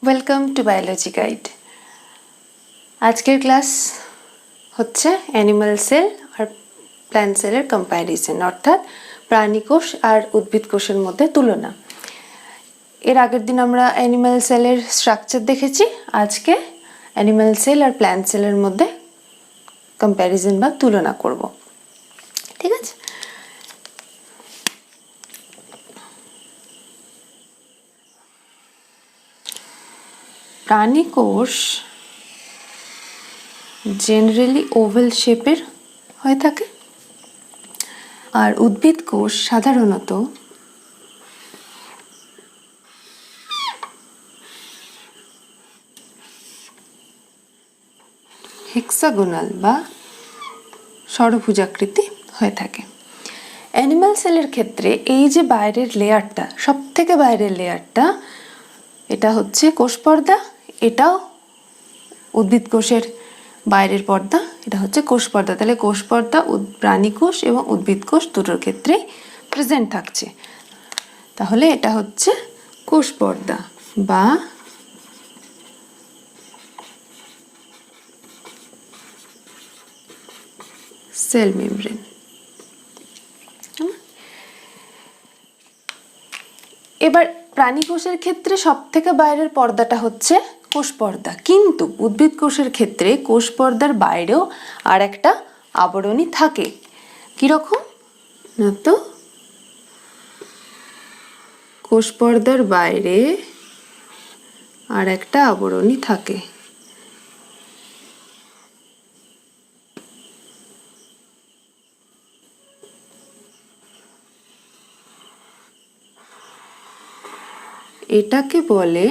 Welcome to biology guide. আজকের class হচ্ছে animal sell আর plant সেলের কম্প্যারিজন, অর্থাৎ প্রাণী কোষ আর উদ্ভিদ কোষের মধ্যে তুলনা। এর আগের দিন আমরা অ্যানিমাল সেলের স্ট্রাকচার দেখেছি, আজকে অ্যানিমাল সেল আর প্ল্যান্ট সেলের মধ্যে কম্প্যারিজন বা তুলনা করব। ঠিক আছে, প্রাণী কোষ জেনারেলি ওভাল শেপের হয়ে থাকে আর উদ্ভিদ কোষ সাধারণত হেক্সাগোনাল বা ষড়ভুজাকৃতি হয়ে থাকে। অ্যানিমাল সেলের ক্ষেত্রে এই যে বাইরের লেয়ারটা, সব থেকে বাইরের লেয়ারটা, এটা হচ্ছে কোষ পর্দা, এটাও উদ্ভিদ কোষের বাইরের পর্দা, এটা হচ্ছে কোষ পর্দা। তাহলে কোষ পর্দা প্রাণী কোষ এবং উদ্ভিদ কোষ দুটোর ক্ষেত্রেই প্রেজেন্ট থাকছে। তাহলে এটা হচ্ছে কোষ পর্দা বা সেল মেমব্রেন। এবার প্রাণী কোষের ক্ষেত্রে সব থেকে বাইরের পর্দাটা হচ্ছে কোষ পর্দা, কিন্তু উদ্ভিদ কোষের ক্ষেত্রে কোষ পর্দার বাইরেও আর একটা আবরণী থাকে। কিরকম না, তো কোষ পর্দার বাইরে আর একটা আবরণী থাকে। এটাকে বলে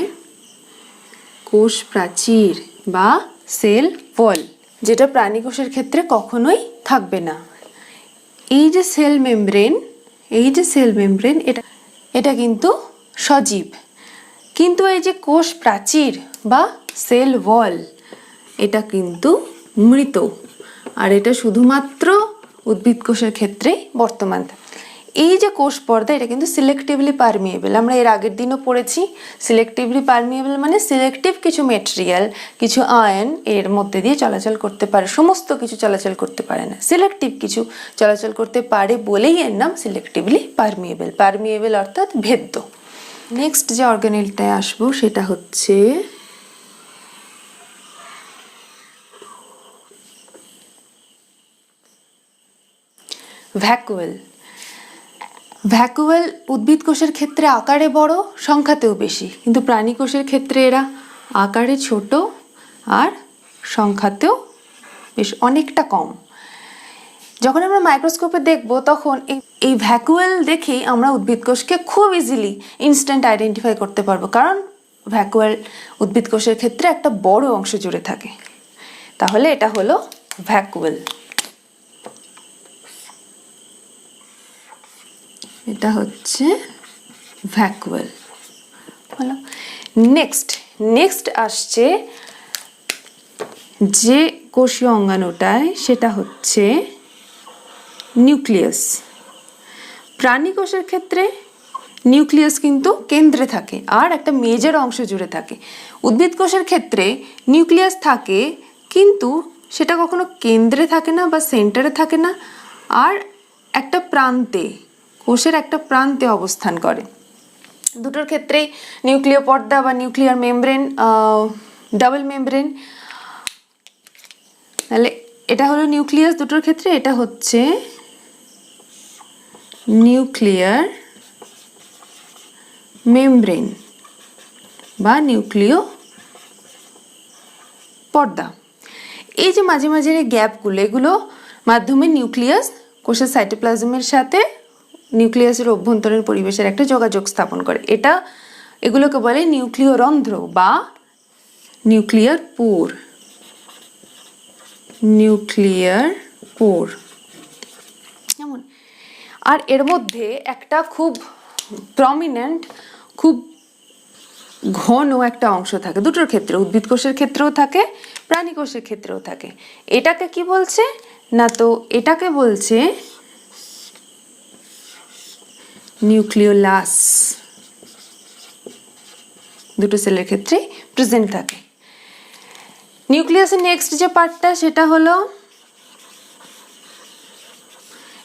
কোষ প্রাচীর বা সেল ওয়াল, যেটা প্রাণী কোষের ক্ষেত্রে কখনোই থাকবে না। এই যে সেল মেমব্রেন, এটা কিন্তু সজীব, কিন্তু এই যে কোষ প্রাচীর বা সেল ওয়াল, এটা কিন্তু মৃত, আর এটা শুধুমাত্র উদ্ভিদ কোষের ক্ষেত্রেই বর্তমান। এই যে কোষ পর্দা, এটা কিন্তু সিলেক্টিভলি পারমিয়েবল। আমরা এর আগের দিনও পড়েছি, সিলেক্টিভলি পারমিয়েবল মানে সিলেক্টিভ কিছু মেটেরিয়াল, কিছু আয়ন এর মধ্যে দিয়ে চলাচল করতে পারে, সমস্ত কিছু চলাচল করতে পারে না, সিলেক্টিভ কিছু চলাচল করতে পারে বলেই এর নাম সিলেক্টিভলি পারমিয়েবল। পারমিয়েবল অর্থাৎ ভেদ্য। নেক্সট যে অর্গানেলটায় আসবো সেটা হচ্ছে ভ্যাকুয়াল। ভ্যাকুয়াল উদ্ভিদ কোষের ক্ষেত্রে আকারে বড়, সংখ্যাতেও বেশি, কিন্তু প্রাণী কোষের ক্ষেত্রে এরা আকারে ছোট আর সংখ্যাতেও বেশ অনেকটা কম। যখন আমরা মাইক্রোস্কোপে দেখব তখন এই ভ্যাকুয়াল দেখেই আমরা উদ্ভিদ কোষকে খুব ইজিলি ইনস্ট্যান্ট আইডেন্টিফাই করতে পারবো, কারণ ভ্যাকুয়াল উদ্ভিদ কোষের ক্ষেত্রে একটা বড় অংশ জুড়ে থাকে। তাহলে এটা হলো ভ্যাকুয়াল। এটা হচ্ছে ভ্যাকুয়াল। হলো। নেক্সট আসছে যে কোষীয় অঙ্গাণুটায়, সেটা হচ্ছে নিউক্লিয়াস। প্রাণী কোষের ক্ষেত্রে নিউক্লিয়াস কিন্তু কেন্দ্রে থাকে আর একটা মেজর অংশ জুড়ে থাকে। উদ্ভিদ কোষের ক্ষেত্রে নিউক্লিয়াস থাকে, কিন্তু সেটা কখনো কেন্দ্রে থাকে না বা সেন্টারে থাকে না, আর একটা প্রান্তে, কোষের একটা প্রান্তে অবস্থান করে। দুটোর ক্ষেত্রেই নিউক্লিয় পর্দা বা নিউক্লিয়ার মেমব্রেন ডাবল মেমব্রেন। তাহলে এটা হলো নিউক্লিয়াস দুটোর ক্ষেত্রে, এটা হচ্ছে নিউক্লিয়ার মেমব্রেন বা নিউক্লিয় পর্দা। এই যে মাঝে মাঝে গ্যাপগুলো, এগুলো মাধ্যমে নিউক্লিয়াস কোষের সাইটোপ্লাজমের সাথে নিউক্লিয়াসের অভ্যন্তরীণ পরিবেশের একটা যোগাযোগ স্থাপন করে। এগুলোকে বলে নিউক্লিয় রন্ধ্র বা নিউক্লিয়ার পোর। যেমন, আর এর মধ্যে একটা খুব প্রমিনেন্ট, খুব ঘন একটা অংশ থাকে দুটোর ক্ষেত্রে, উদ্ভিদ কোষের ক্ষেত্রেও থাকে, প্রাণী কোষের ক্ষেত্রেও থাকে। এটাকে কি বলছে না, তো এটাকে বলছে নিউক্লিওলাস। দুটো সেলের ক্ষেত্রেই প্রেজেন্ট থাকে। নিউক্লিয়াসের নেক্সট যে পার্টটা সেটা হলো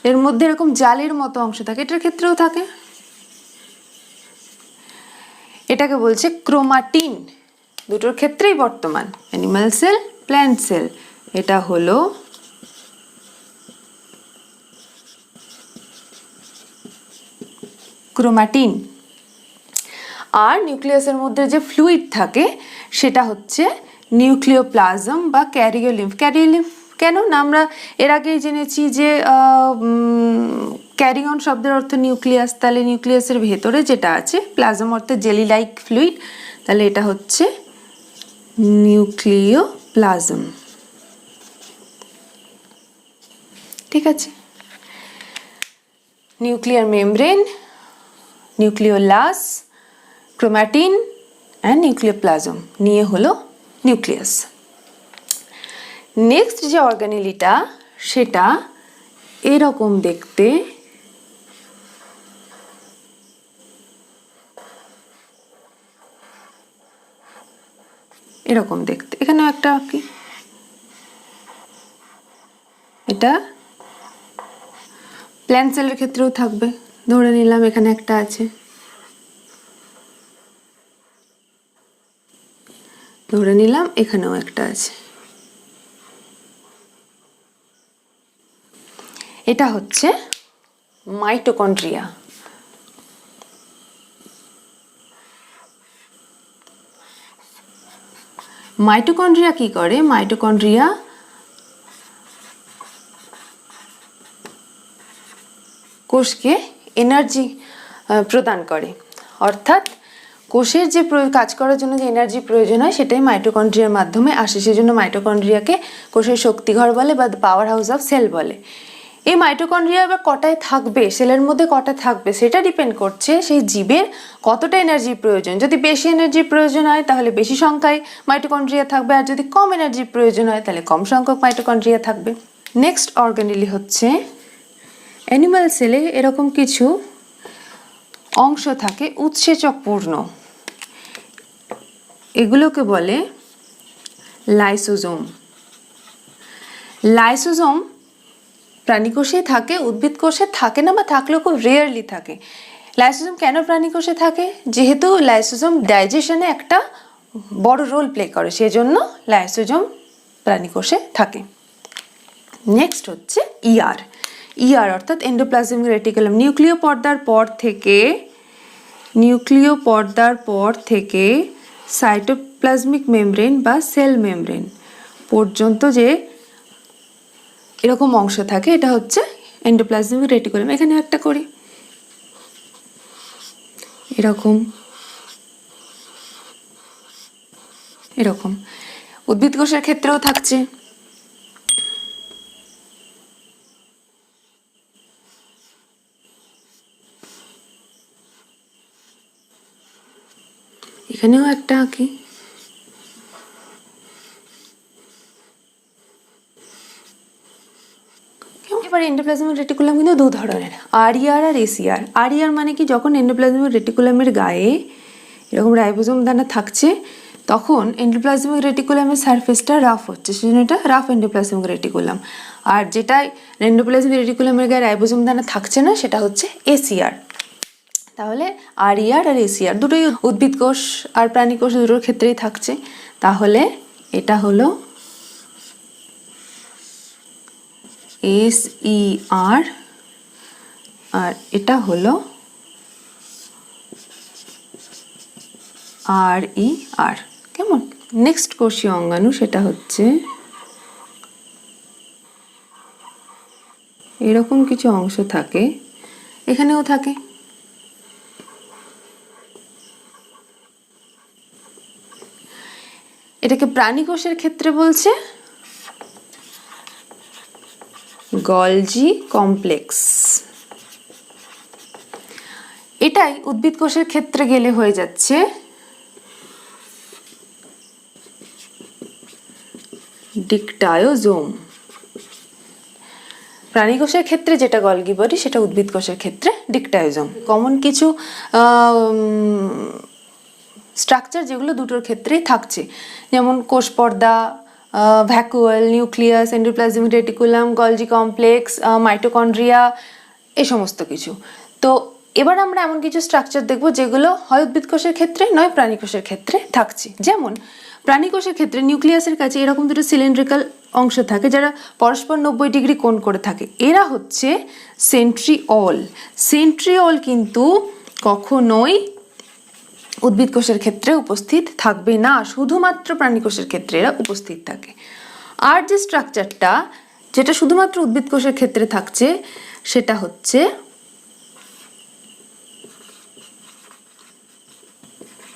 এর মধ্যে এরকম জালের মতো অংশ থাকে, এটার ক্ষেত্রেও থাকে। এটাকে বলছে ক্রোমাটিন, দুটোর ক্ষেত্রেই বর্তমান, অ্যানিমাল সেল, প্ল্যান্ট সেল। এটা হলো ক্রোমাটিন। আর নিউক্লিয়াসের মধ্যে যে ফ্লুইড থাকে সেটা হচ্ছে নিউক্লিওপ্লাজম বা ক্যারিওলিম্ফ। ক্যারিওলিম্ফ কেন না, আমরা এর আগেই জেনেছি যে ক্যারিয়ন শব্দের অর্থ নিউক্লিয়াস, তাহলে নিউক্লিয়াসের ভেতরে যেটা আছে, প্লাজম অর্থে জেলি লাইক ফ্লুইড, তাহলে এটা হচ্ছে নিউক্লিওপ্লাজম। ঠিক আছে, nuclear membrane, nucleolus, chromatin and nucleoplasm নিয়ে হলো নিউক্লিয়াস। নেক্সট যে অর্গানেলিটা সেটা এরকম দেখতে, এরকম দেখতে। এখানে একটা কি, এটা প্ল্যান্ট সেলের ক্ষেত্রেও থাকবে, ধরে নিলাম এখানে একটা আছে, ধরে নিলাম এখানেও একটা আছে। এটা হচ্ছে মাইটোকন্ড্রিয়া। মাইটোকন্ড্রিয়া কি করে? মাইটোকন্ড্রিয়া কোষকে এনার্জি প্রদান করে, অর্থাৎ কোষের যে কাজ করার জন্য যে এনার্জি প্রয়োজন হয় সেটাই মাইটোকন্ড্রিয়ার মাধ্যমে আসে। সেজন্য মাইটোকন্ড্রিয়াকে কোষের শক্তিঘর বলে বা পাওয়ার হাউস অফ সেল বলে। এই মাইটোকন্ড্রিয়া এবার কটায় থাকবে, সেলের মধ্যে কটা থাকবে, সেটা ডিপেন্ড করছে সেই জীবের কতটা এনার্জি প্রয়োজন। যদি বেশি এনার্জির প্রয়োজন হয় তাহলে বেশি সংখ্যায় মাইটোকন্ড্রিয়া থাকবে, আর যদি কম এনার্জির প্রয়োজন হয় তাহলে কম সংখ্যক মাইটোকন্ড্রিয়া থাকবে। নেক্সট অর্গানেলি হচ্ছে অ্যানিমাল সেলে এরকম কিছু অংশ থাকে উৎসেচকপূর্ণ, এগুলোকে বলে লাইসোজোম। লাইসোজোম প্রাণীকোষেই থাকে, উদ্ভিদ কোষে থাকে না, বা থাকলেও খুব রেয়ারলি থাকে। লাইসোজোম কেন প্রাণীকোষে থাকে? যেহেতু লাইসোজোম ডাইজেশনে একটা বড় রোল প্লে করে, সেজন্য লাইসোজোম প্রাণীকোষে থাকে। নেক্সট হচ্ছে ইআর। ইআর অর্থাৎ এন্ডোপ্লাজমিক রেটিকুলাম। নিউক্লিয় পর্দার পর থেকে সাইটোপ্লাজমিক মেমব্রেন বা সেল মেমব্রেন পর্যন্ত যে এরকম অংশ থাকে এটা হচ্ছে এন্ডোপ্লাজমিক রেটিকুলাম। এখানে একটা করি, এরকম এরকম উদ্ভিদ কোষের ক্ষেত্রেও থাকছে। এখানেও একটা আঁকি। এবার এন্ডোপ্লাজমিক রেটিকুলাম কিন্তু দু ধরনের, আরইআর আর এসইআর। আরইআর মানে কি, যখন এন্ডোপ্লাজমিক রেটিকুলামের গায়ে এরকম রাইবোজোম দানা থাকছে তখন এন্ডোপ্লাজমিক রেটিকুলামের সারফেসটা রাফ হচ্ছে, সেজন্য এটা রাফ এন্ডোপ্লাজমিক রেটিকুলাম। আর যেটা এন্ডোপ্লাজমিক রেটিকুলামের গায়ে রাইবোজোম দানা থাকছে না সেটা হচ্ছে এসইআর। তাহলে আরইআর আর এসইআর দুটোই উদ্ভিদ কোষ আর প্রাণী কোষ দুটোর ক্ষেত্রেই থাকছে। তাহলে এটা হলো এসইআর আর এটা হলো আরইআর। কেমন? নেক্সট কোষীয় অঙ্গাণু, সেটা হচ্ছে এরকম কিছু অংশ থাকে, এখানেও থাকে। এটাকে প্রাণী কোষের ক্ষেত্রে বলছে গলজি কমপ্লেক্স। এটাই উদ্ভিদ কোষের ক্ষেত্রে গেলে হয়ে যাচ্ছে ডিকটায়োজোম। প্রাণী কোষের ক্ষেত্রে যেটা গলগি বডি সেটা উদ্ভিদ কোষের ক্ষেত্রে ডিকটায়োজোম। কমন কিছু স্ট্রাকচার যেগুলো দুটোর ক্ষেত্রেই থাকছে, যেমন কোষ পর্দা, vacuole, nucleus, endoplasmic reticulum, Golgi complex, mitochondria, এই সমস্ত কিছু। তো এবার আমরা এমন কিছু স্ট্রাকচার দেখব যেগুলো হয় উদ্ভিদ কোষের ক্ষেত্রে নয় প্রাণী কোষের ক্ষেত্রে থাকছে। যেমন প্রাণী কোষের ক্ষেত্রে নিউক্লিয়াসের কাছে এরকম দুটো সিলিন্ড্রিক্যাল অংশ থাকে যারা পরস্পর 90 ডিগ্রি কোণ করে থাকে, এরা হচ্ছে সেন্ট্রিওল। সেন্ট্রিওল কিন্তু কখনোই উদ্ভিদ কোষের ক্ষেত্রে উপস্থিত থাকবে না, শুধুমাত্র প্রাণী কোষের ক্ষেত্রে এরা উপস্থিত থাকে। আর যে স্ট্রাকচারটা যেটা শুধুমাত্র উদ্ভিদ কোষের ক্ষেত্রে থাকছে সেটা হচ্ছে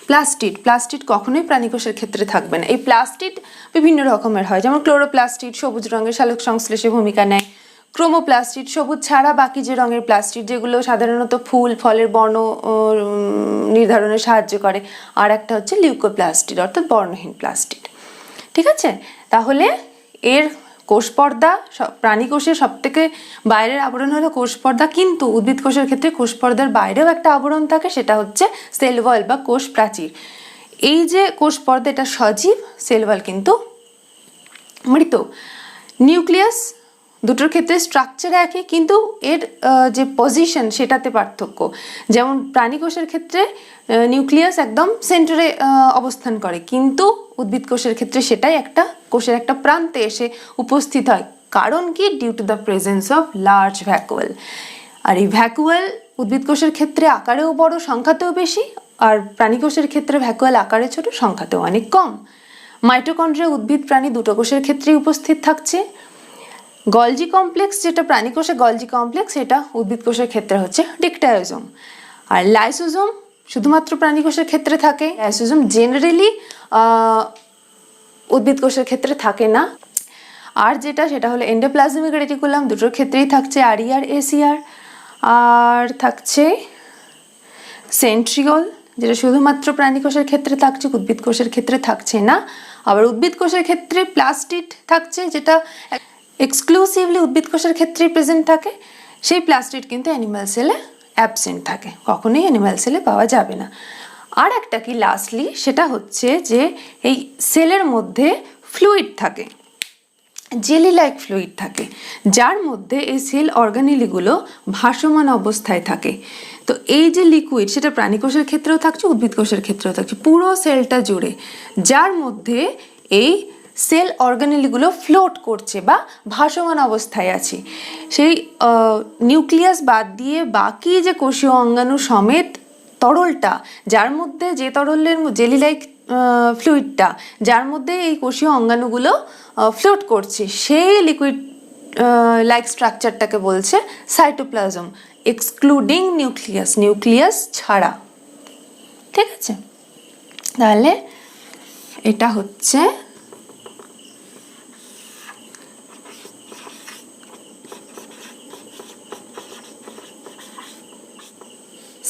প্লাস্টিড। প্লাস্টিড কখনোই প্রাণী কোষের ক্ষেত্রে থাকবে না। এই প্লাস্টিড বিভিন্ন রকমের হয়, যেমন ক্লোরোপ্লাস্টিড সবুজ রঙের সালোক সংশ্লেষে ভূমিকা নেয়, ক্রোমোপ্লাস্টিড সবুজ ছাড়া বাকি যে রঙের প্লাস্টিড যেগুলো সাধারণত ফুল ফলের বর্ণ নির্ধারণে সাহায্য করে, আর একটা হচ্ছে লিউকোপ্লাস্টিড অর্থাৎ বর্ণহীন প্লাস্টিড। ঠিক আছে, তাহলে এর কোষ পর্দা প্রাণী কোষের সব থেকে বাইরের আবরণ হলো কোষ পর্দা, কিন্তু উদ্ভিদ কোষের ক্ষেত্রে কোষ পর্দার বাইরেও একটা আবরণ থাকে, সেটা হচ্ছে সেল ওয়াল বা কোষ প্রাচীর। এই যে কোষ পর্দা এটা সজীব, সেল ওয়াল কিন্তু মৃত। নিউক্লিয়াস দুটোর ক্ষেত্রে স্ট্রাকচার একই, কিন্তু এর যে পজিশন সেটাতে পার্থক্য। যেমন প্রাণী কোষের ক্ষেত্রে নিউক্লিয়াস একদম সেন্টারে অবস্থান করে, কিন্তু উদ্ভিদ কোষের ক্ষেত্রে সেটাই একটা কোষের একটা প্রান্তে এসে উপস্থিত হয়। কারণ কি? Due to the presence of large vacuole. আর এই ভ্যাকুয়াল উদ্ভিদ কোষের ক্ষেত্রে আকারেও বড়, সংখ্যাতেও বেশি, আর প্রাণী কোষের ক্ষেত্রে ভ্যাকুয়াল আকারে ছোট, সংখ্যাতেও অনেক কম। মাইটোকন্ড্রিয়া উদ্ভিদ প্রাণী দুটো কোষের ক্ষেত্রেই উপস্থিত থাকছে। গলজি কমপ্লেক্স যেটা প্রাণী কোষে গলজি কমপ্লেক্স, এটা উদ্ভিদ কোষের ক্ষেত্রে হচ্ছে ডিকটায়োজোম। আর লাইসোজোম শুধুমাত্র প্রাণী কোষের ক্ষেত্রে থাকে। লাইসোজোম জেনারেলি উদ্ভিদ কোষের ক্ষেত্রে থাকে না। আর যেটা সেটা হলো এন্ডোপ্লাজমিক রেটিকুলাম, দুটোর ক্ষেত্রেই থাকছে আরইআর এসিআর। আর থাকছে সেন্ট্রিওল যেটা শুধুমাত্র প্রাণী কোষের ক্ষেত্রে থাকছে, উদ্ভিদ কোষের ক্ষেত্রে থাকছে না। আবার উদ্ভিদ কোষের ক্ষেত্রে প্লাস্টিড থাকছে যেটা এক্সক্লুসিভলি উদ্ভিদ কোষের ক্ষেত্রেই প্রেজেন্ট থাকে। সেই প্লাস্টিড কিন্তু অ্যানিম্যাল সেলে অ্যাবসেন্ট থাকে, কখনোই অ্যানিম্যাল সেলে পাওয়া যাবে না। আর একটা কি লাস্টলি, সেটা হচ্ছে যে এই সেলের মধ্যে ফ্লুইড থাকে, জেলি লাইক ফ্লুইড থাকে, যার মধ্যে এই সেল অর্গানেলিগুলো ভাসমান অবস্থায় থাকে। তো এই যে লিকুইড সেটা প্রাণী কোষের ক্ষেত্রেও থাকছে, উদ্ভিদ কোষের ক্ষেত্রেও থাকছে, পুরো সেলটা জুড়ে, যার মধ্যে এই সেল অর্গানেলগুলো ফ্লোট করছে বা ভাসমান অবস্থায় আছে। সেই নিউক্লিয়াস বাদ দিয়ে বাকি যে কোষীয় অঙ্গাণু সমেত তরলটা, যার মধ্যে যে তরলের জেলি লাইক ফ্লুইডটা যার মধ্যে এই কোষীয় অঙ্গাণুগুলো ফ্লোট করছে, সেই লিকুইড লাইক স্ট্রাকচারটাকে বলছে সাইটোপ্লাজম, এক্সক্লুডিং নিউক্লিয়াস, নিউক্লিয়াস ছাড়া। ঠিক আছে, তাহলে এটা হচ্ছে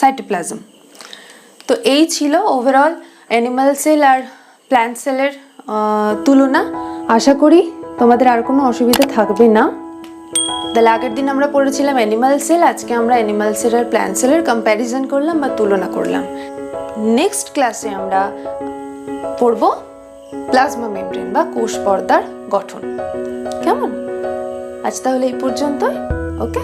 সাইটোপ্লাজম। তো এই ছিল ওভারঅল অ্যানিমাল সেল আর প্ল্যান্ট সেলের তুলনা। আশা করি তোমাদের আর কোনো অসুবিধা থাকবে না। তাহলে আগের দিন আমরা পড়েছিলাম অ্যানিমাল সেল, আজকে আমরা অ্যানিমাল সেল আর প্ল্যান্ট সেলের কম্প্যারিজন করলাম বা তুলনা করলাম। নেক্সট ক্লাসে আমরা পড়ব প্লাজমা মেমব্রেন বা কোষ পর্দার গঠন। কেমন? আজ তাহলে এই পর্যন্তই। ওকে।